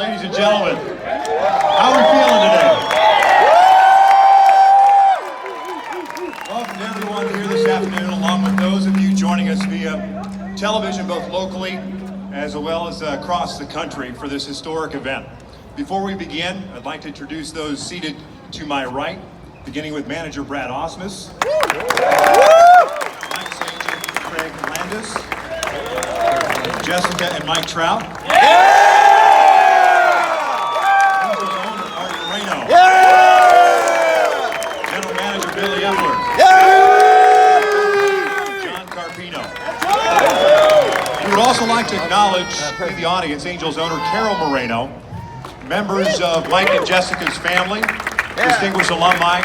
Ladies and gentlemen, how are we feeling today? Welcome to everyone here this afternoon, along with those of you joining us via television, both locally as well as across the country for this historic event. Before we begin, I'd like to introduce those seated to my right, beginning with manager Brad Osmus, Mike's agent Craig Landis, Jessica and Mike Trout, Angel's owner Artie Moreno, general manager Billy Epler, John Carpino. We would also like to acknowledge in the audience Angels owner Carol Moreno, members of Mike and Jessica's family, distinguished alumni,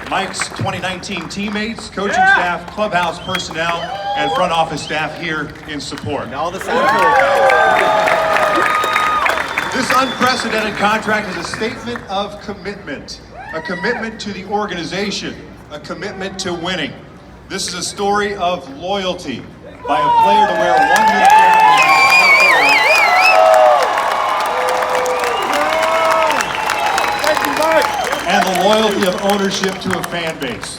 Mike's 2019 teammates, coaching staff, clubhouse personnel, and front office staff here in support. And all the same. This unprecedented contract is a statement of commitment, a commitment to the organization, a commitment to winning. This is a story of loyalty by a player to wear one uniform and the loyalty of ownership to a fan base.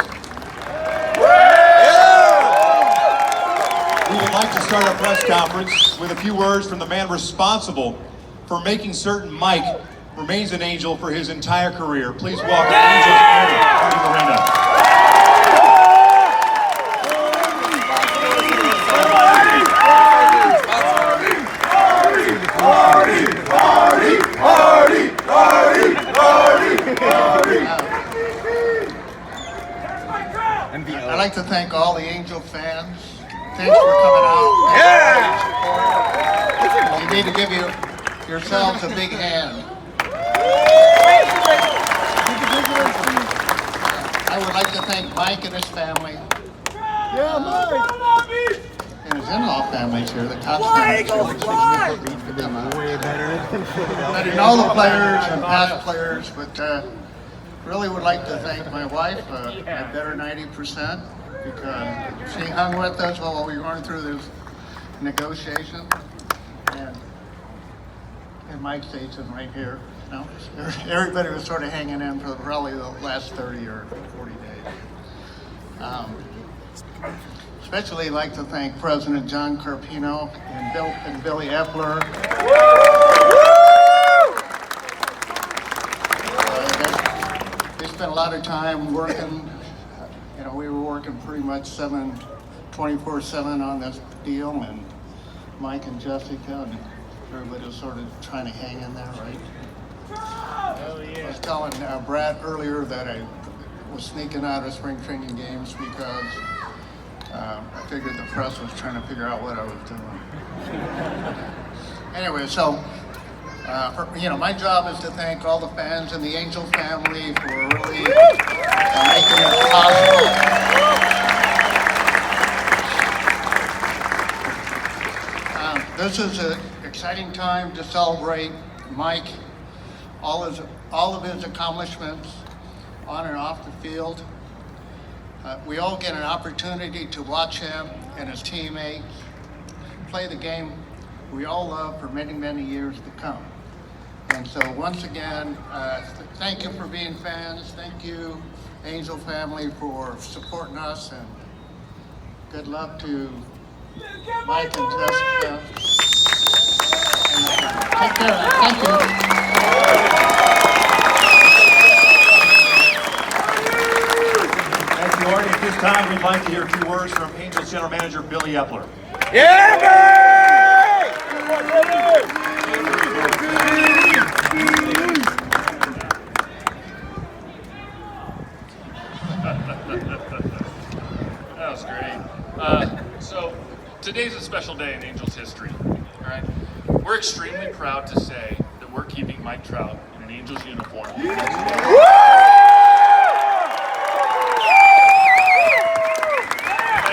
We would like to start our press conference with a few words from the man responsible for making certain Mike remains an Angel for his entire career. Please welcome Angels owner Artie Moreno. I'd like to thank all the Angel fans. Thanks for coming out. You need to give yourselves a big hand. I would like to thank Mike and his family. Yeah, Mike! And his in-law families here, the Cox families here. Way better. And all the players and past players, but really would like to thank my wife, my better 90%, because she hung with us while we were going through this negotiation. And Mike Station right here. You know, everybody was sort of hanging in for probably the last 30 or 40 days. Especially like to thank President John Carpino and Billy Epler. They spent a lot of time working. You know, we were working pretty much 24/7 on this deal, and Mike and Jessica and everybody was sort of trying to hang in there, right? Hell yeah. I was telling Brad earlier that I was sneaking out of spring training games because I figured the press was trying to figure out what I was doing. Anyway, so my job is to thank all the fans and the Angel family for really making it possible. This is an exciting time to celebrate Mike, all of his accomplishments on and off the field. We all get an opportunity to watch him and his teammates play the game we all love for many, many years to come. And so once again, thank you for being fans. Thank you, Angel family, for supporting us, and good luck to Mike and Jessica. And take care. Thank you. Thank you, Artie. At this time, we'd like to hear a few words from Angels general manager Billy Epler. Yeah, That was great. So today's a special day in Angels history. All right, we're extremely proud to say that we're keeping Mike Trout in an Angels uniform. Like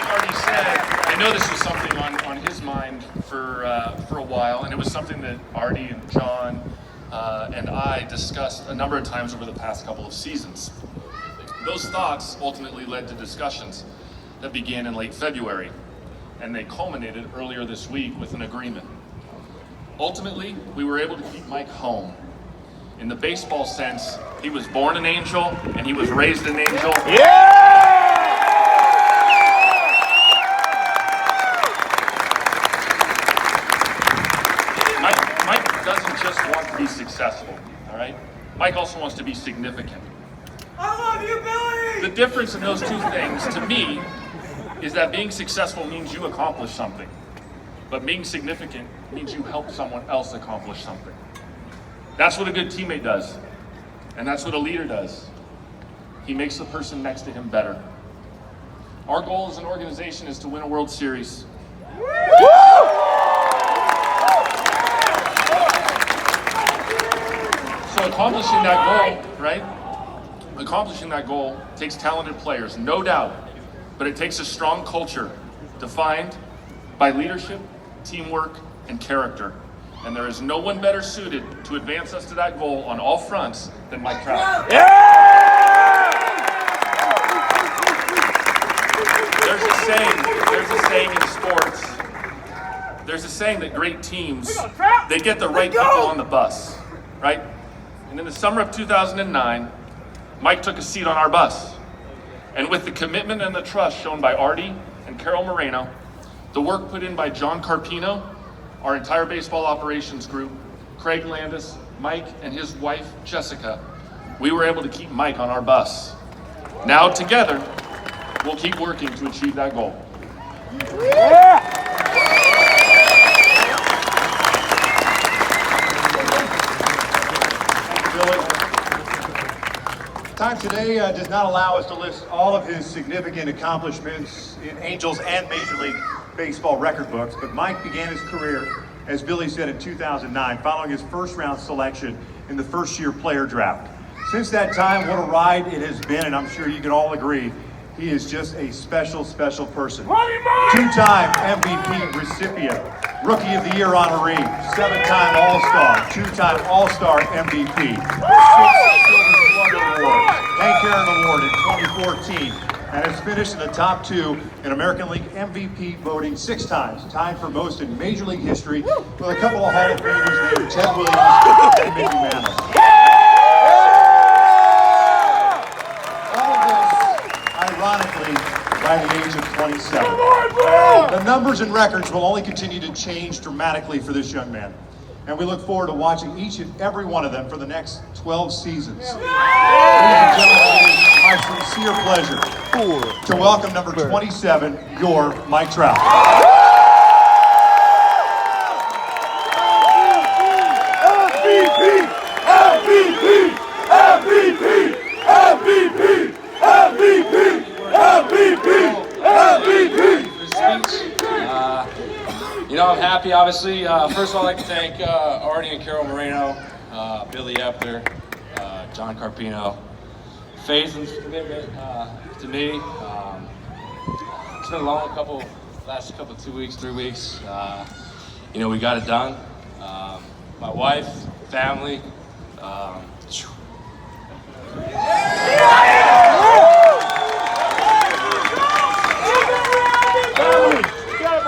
Artie said, I know this was something on his mind for a while, and it was something that Artie and John and I discussed a number of times over the past couple of seasons. Those thoughts ultimately led to discussions that began in late February, and they culminated earlier this week with an agreement. Ultimately, we were able to keep Mike home. In the baseball sense, he was born an Angel and he was raised an Angel. Mike doesn't just want to be successful, all right? Mike also wants to be significant. I love you, Billy! The difference in those two things, to me, is that being successful means you accomplish something. But being significant means you help someone else accomplish something. That's what a good teammate does. And that's what a leader does. He makes the person next to him better. Our goal as an organization is to win a World Series. So accomplishing that goal, right? Accomplishing that goal takes talented players, no doubt. But it takes a strong culture defined by leadership, teamwork, and character. And there is no one better suited to advance us to that goal on all fronts than Mike Trout. There's a saying in sports. There's a saying that great teams, they get the right people on the bus, right? And in the summer of 2009, Mike took a seat on our bus. And with the commitment and the trust shown by Artie and Carol Moreno, the work put in by John Carpino, our entire baseball operations group, Craig Landis, Mike, and his wife, Jessica, we were able to keep Mike on our bus. Now together, we'll keep working to achieve that goal. Time today does not allow us to list all of his significant accomplishments in Angels and Major League Baseball record books, but Mike began his career, as Billy said, in 2009, following his first-round selection in the first-year player draft. Since that time, what a ride it has been, and I'm sure you can all agree, he is just a special, special person. Two-time MVP recipient, Rookie of the Year honoree, 7-time All-Star, 2-time All-Star MVP, 6 Silver Slugger Awards, Hank Aaron Award in 2014, and has finished in the top 2 in American League MVP voting 6 times, tied for most in Major League history with a couple of Hall of Famers named Ted Williams and Mickey Mantle. All of this, ironically, by the age of 27. The numbers and records will only continue to change dramatically for this young man. And we look forward to watching each and every one of them for the next 12 seasons. Ladies and gentlemen, it is my sincere pleasure to welcome number 27, your Mike Trout. MVP! MVP! MVP! MVP! MVP! MVP! MVP! I'm happy, obviously. First of all, I'd like to thank Artie and Carol Moreno, Billy Epler, John Carpino, faith and commitment to me. It's been a long last couple, 2 weeks, 3 weeks. We got it done. My wife, family.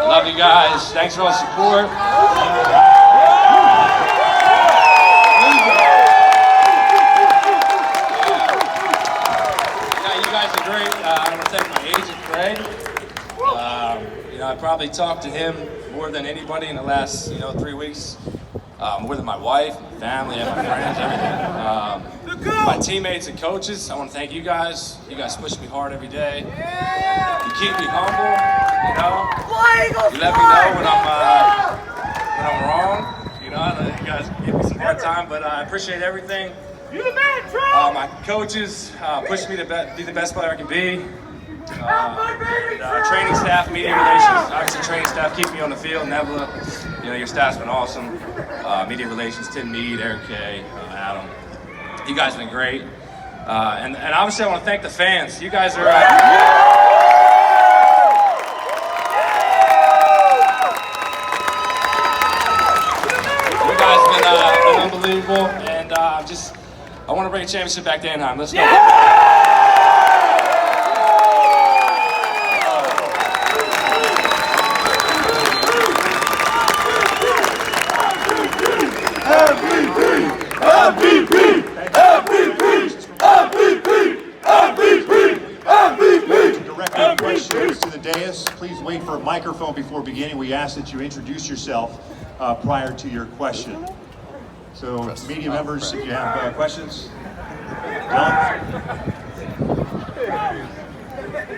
Love you guys. Thanks for all the support. You guys are great. I want to thank my agent, Craig. I probably talked to him more than anybody in the last, 3 weeks. More than my wife, my family, and my friends, everything. My teammates and coaches, I want to thank you guys. You guys push me hard every day. You keep me humble. You let me know when I'm wrong. I know you guys give me some hard time, but I appreciate everything. You the man, Trout! My coaches push me to be the best player I can be. Training staff, media relations, obviously training staff keep me on the field. Nebula, your staff's been awesome. Media relations, Tim Mead, Eric Kay, Adam. You guys have been great. And obviously I want to thank the fans. You guys are... been unbelievable, and I want to bring a championship back to Anaheim. Let's go. microphone before beginning, we ask that you introduce yourself prior to your question. So, media members, if you have questions. John?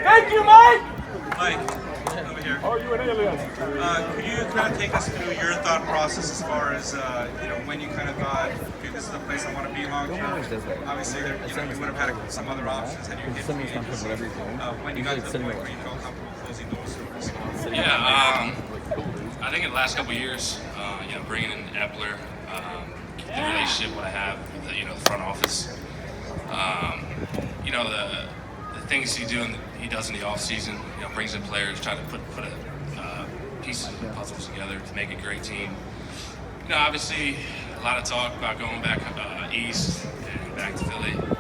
Thank you, Mike! Mike, over here. Are you an alien? Could you kind of take us through your thought process as far as when you kind of thought, okay, this is the place I want to be long term? Obviously, there, you would have had some other options had you hit free agency. When you got to the point where you felt comfortable closing those doors. Yeah, I think in the last couple of years, bringing in Epler, the relationship what I have with the front office, the things he does in the off season, brings in players, trying to put pieces of the puzzles together to make a great team. Obviously, a lot of talk about going back east and back to Philly. But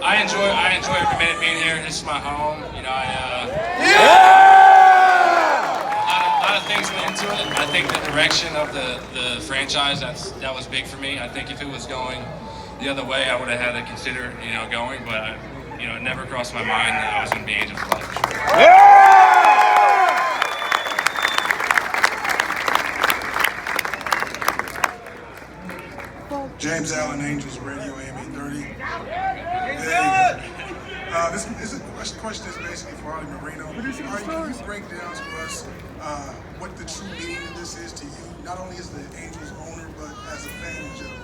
I enjoy every minute being here. This is my home. A lot of things went into it. I think the direction of the franchise that was big for me. I think if it was going the other way, I would have had to consider going, but it never crossed my mind that I was going to be Angels for life. James Allen, Angels Radio, AM 30. This question is basically for Artie Moreno. Can you break down to us what the true meaning of this is to you, not only as the Angels owner, but as a fan in general?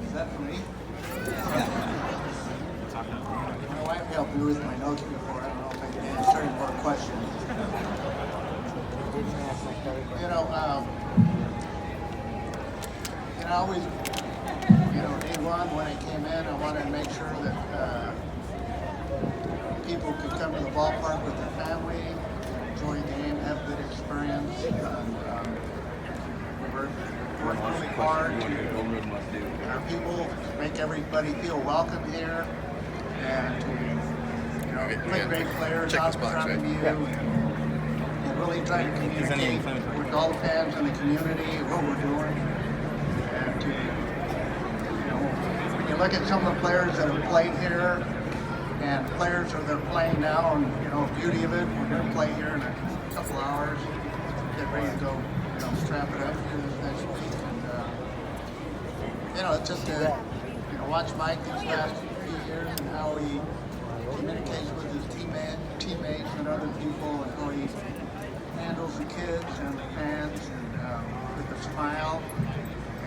Is that for me? My wife helped me with my notes before. I don't know if I can answer any more questions. I always, day one when I came in, I wanted to make sure that people could come to the ballpark with their family, enjoy the game, have a good experience. We worked really hard to our people, make everybody feel welcome here, and to play great players out in front of you, and really try to communicate with all the fans in the community what we're doing. And to, when you look at some of the players that have played here, and players that are playing now, and the beauty of it, we're going to play here in a couple hours, get ready to go, strap it up here this next week. And it's just to watch Mike these last few years and how he communicates with his teammates and other people, and how he handles the kids and the fans, and with a smile,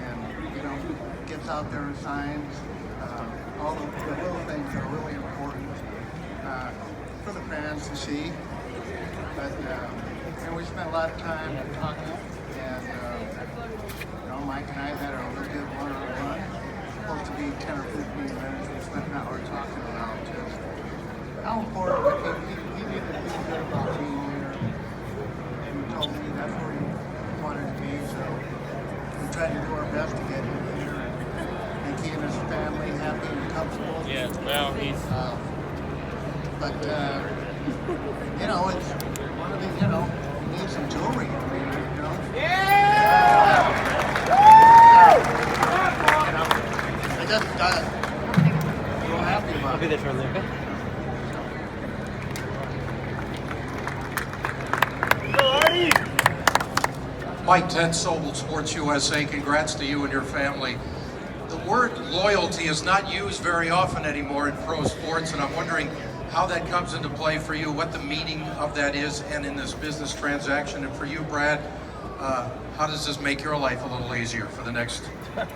and gets out there and signs. All the little things are really important for the fans to see. But we spent a lot of time talking, and Mike and I had a really good one-on-one. Supposed to be 10 or 15 minutes. We spent an hour talking about just how important he needed to feel good about being here. And he told me that's where he wanted to be. So we tried to do our best to get him here and make he and his family happy and comfortable. Yeah, well, he's. But it's one of these. You need some jewelry. I just got real happy about it. I'll be there for a little bit. Mike, Ted Sobel, Sports USA, congrats to you and your family. The word loyalty is not used very often anymore in pro sports, and I'm wondering how that comes into play for you, what the meaning of that is, and in this business transaction. And for you, Brad, how does this make your life a little easier for the next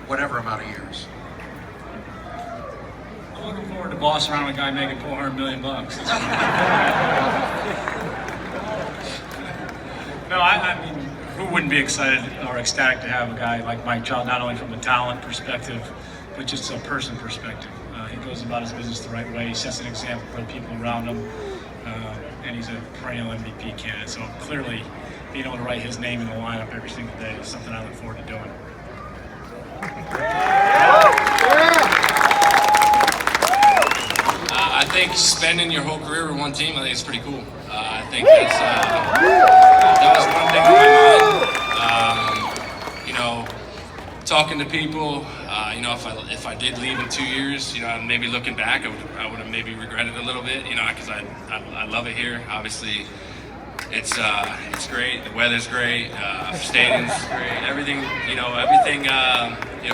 whatever amount of years? I'm looking forward to bossing around a guy making $400 million. No, I mean, who wouldn't be excited or ecstatic to have a guy like Mike Trout, not only from a talent perspective, but just a person perspective. He goes about his business the right way. He sets an example for the people around him, and he's a perennial MVP candidate. So clearly, being able to write his name in the lineup every single day is something I look forward to doing. I think spending your whole career with one team, I think it's pretty cool. I think that was one thing on my mind. Talking to people, you know, if I did leave in 2 years, you know, maybe looking back, I would have maybe regretted it a little bit, you know, because I love it here. Obviously, it's great. The weather's great. Stadium's great. Everything, you know,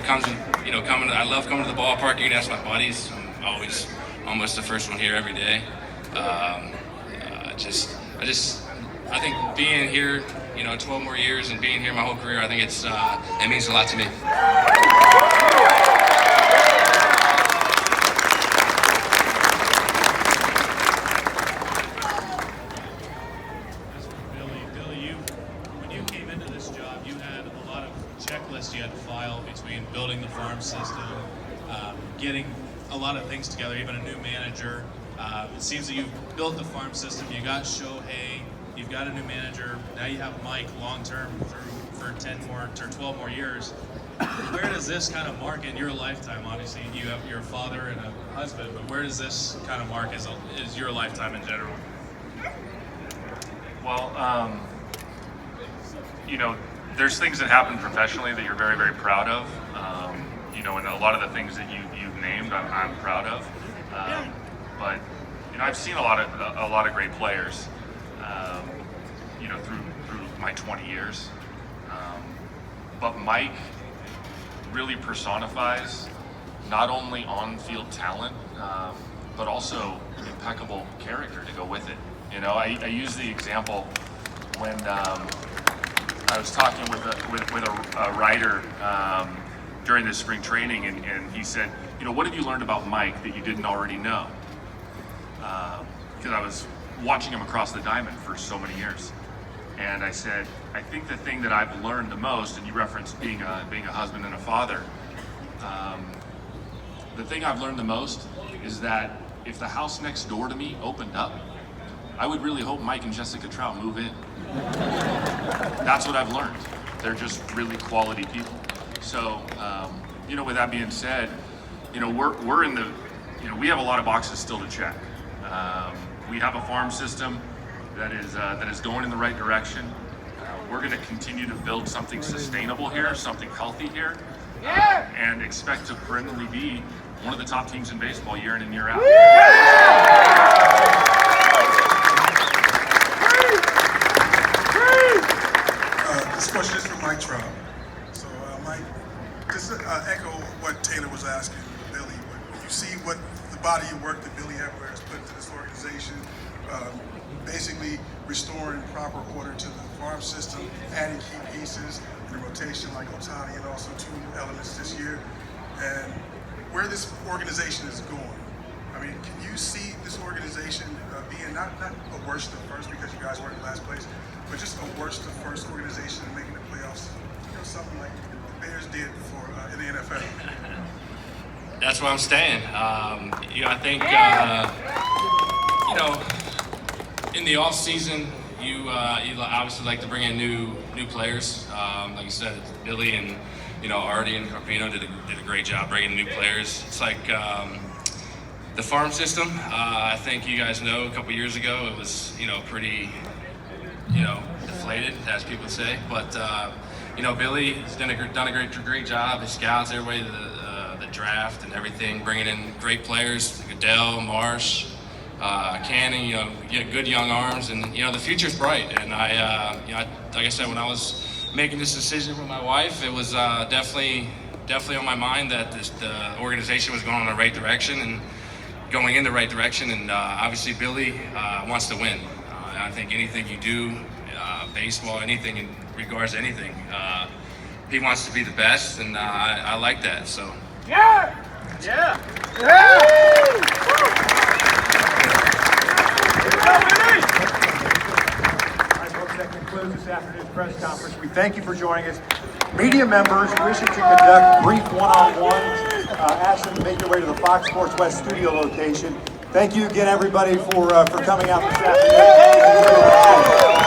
comes with, you know, I love coming to the ballpark. You can ask my buddies. I'm always almost the first one here every day. I think being here, you know, 12 more years and being here my whole career, I think it means a lot to me. Billy, when you came into this job, you had a lot of checklists you had to file between building the farm system, getting a lot of things together, even a new manager. It seems that you've built the farm system, you got Shohei, you've got a new manager, now you have Mike long-term for 10 more or 12 more years. Where does this kind of mark in your lifetime? Obviously, you have your father and a husband, but where does this kind of mark is your lifetime in general? Well, you know, there's things that happen professionally that you're very, very proud of. You know, and a lot of the things that you've named, I'm proud of. But you know, I've seen a lot of great players. You know, through my 20 years. But Mike really personifies not only on-field talent, but also impeccable character to go with it. You know, I use the example when I was talking with a writer during this spring training, and he said, you know, what have you learned about Mike that you didn't already know? Because I was watching him across the diamond for so many years. And I said, I think the thing that I've learned the most, and you referenced being a husband and a father, the thing I've learned the most is that if the house next door to me opened up, I would really hope Mike and Jessica Trout move in. That's what I've learned. They're just really quality people. So, you know, with that being said, you know, we're in the, you know, we have a lot of boxes still to check. We have a farm system that is going in the right direction. We're going to continue to build something sustainable here, something healthy here, and expect to perennially be one of the top teams in baseball year in and year out. This question is for Mike Trout. So, Mike, just echo what Taylor was asking Billy. When you see what the body of work that Billy Everett has put into this organization, basically restoring proper order to the farm system, adding key pieces in the rotation like Otani, and also 2 elements this year, and where this organization is going. I mean, can you see this organization being not a worst to first because you guys were in last place, but just a worst to first organization and making the playoffs? You know, something like the Bears did for in the NFL. That's where I'm staying. You know, I think you know, in the off season, you obviously like to bring in new players. Like you said, Billy and, you know, Artie and Carpino did a great job bringing in new players. It's like the farm system. I think you guys know a couple years ago it was, you know, pretty, you know, deflated, as people say. But you know, Billy has done a great job. His scouts, everybody, the draft and everything, bringing in great players, Goodell, Marsh, Canning, you know, get good young arms, and, you know, the future's bright. And you know, like I said, when I was making this decision with my wife, it was definitely on my mind that the organization was going in the right direction and going in the right direction. And obviously, Billy wants to win. I think anything you do, baseball, anything in regards to anything, he wants to be the best, and I like that. So. Yeah! Yeah! Yeah! All right, folks, that concludes this afternoon's press conference. We thank you for joining us. Media members wishing to conduct brief one-on-ones, ask them to make their way to the Fox Sports West studio location. Thank you again, everybody, for coming out this afternoon.